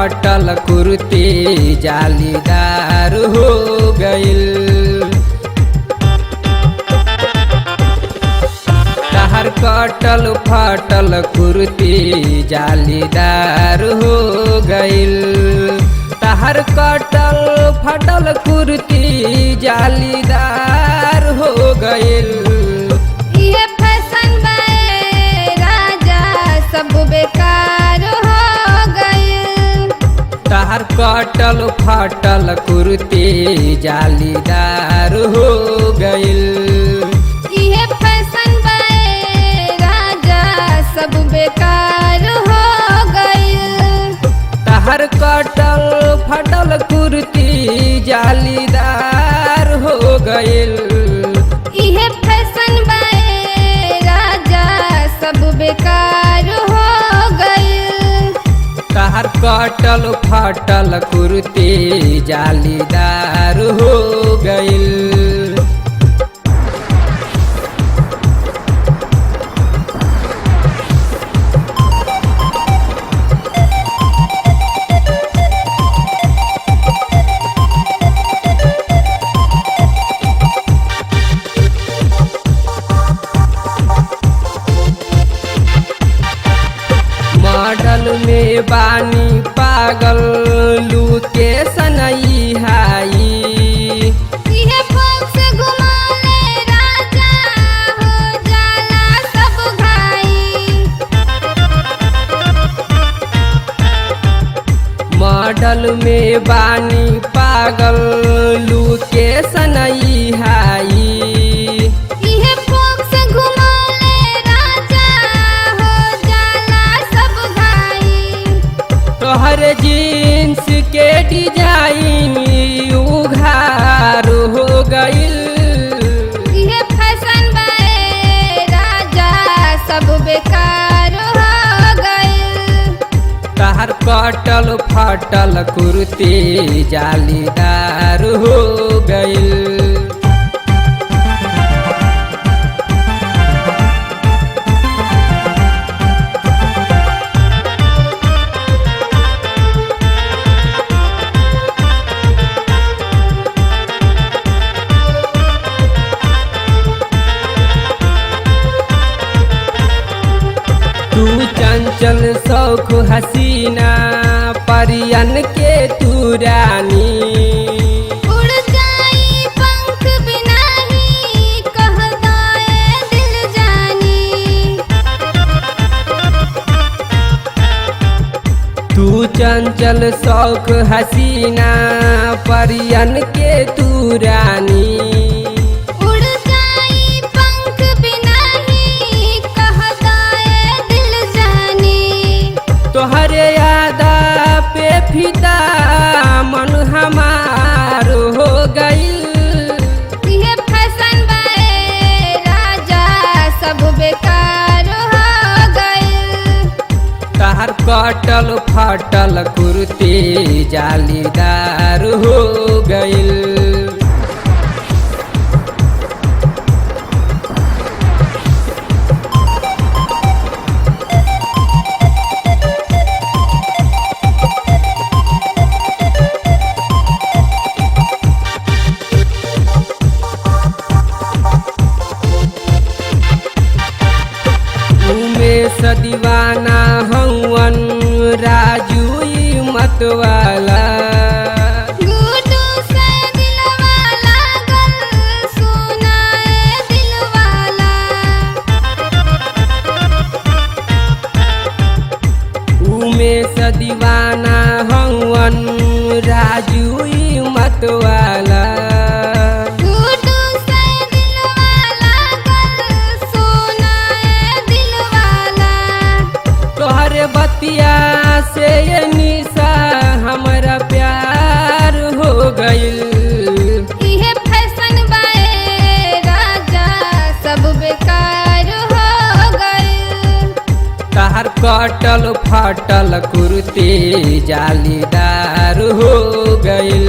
कटल कुर्ती जालीदार हो गइल। तहर कटल फटल कुर्ती जालीदार हो गइल। तहर कटल फटल कुर्ती जालीदार हो गइल। ये फैशन बे राजा सब बेकार हो गइल। तहर कटल फटल कुर्ती जालीदार हो गइल। ये फैशन बे राजा सब बेकार हो गइल। तहर कटल फटल कुर्ती जालीदार हो गइल। ये फैशन बे राजा सब बेकार हो गइल। तहर कटल फटल कुर्ती जालीदार हो गइल। मॉडल में बानी पागल लूके सनई हाई। ये फोक्स घुमा ले राजा हो जाला सब घाई। मॉडल में बानी पागल लूके सनई हाई। ये फोक्स घुमा ले राजा हो जाला सब घाई। तोहर जीन्स के डिजाइन उघार हो गइल। ये फैशन बे राजा सब बेकार हो गइल। तहर कटल फटल कुर्ती जालीदार हो गइल। तू चंचल शौख हसीना परियन के तू रानी। उड़ जाई पंख बिना ही कह दाए दिल जानी। तू चंचल शौख हसीना परियन के तू रानी। उड़ जाई पंख बिना ही कह दाए दिल जानी। तोहरे यादा पे फिदा मन हमार हो गइल। ये फैशन बे राजा सब बेकार हो गइल। तहर कटल फटल कुर्ती जालीदार हो गइल। उमेश दीवाना हवन राजू मत वाला। गुड्डू से दिलवा लागल सुनाए दिलवाला। उमेश दीवाना हवन राजू मत वाला। गुड्डू से दिलवा लागल सुनाए दिलवाला। तोहरे बतिया से ये निशा हमारा प्यार हो गइल। ये फैशन बे राजा सब बेकार हो गइल। तहर कटल फटल कुर्ती जालीदार हो गइल।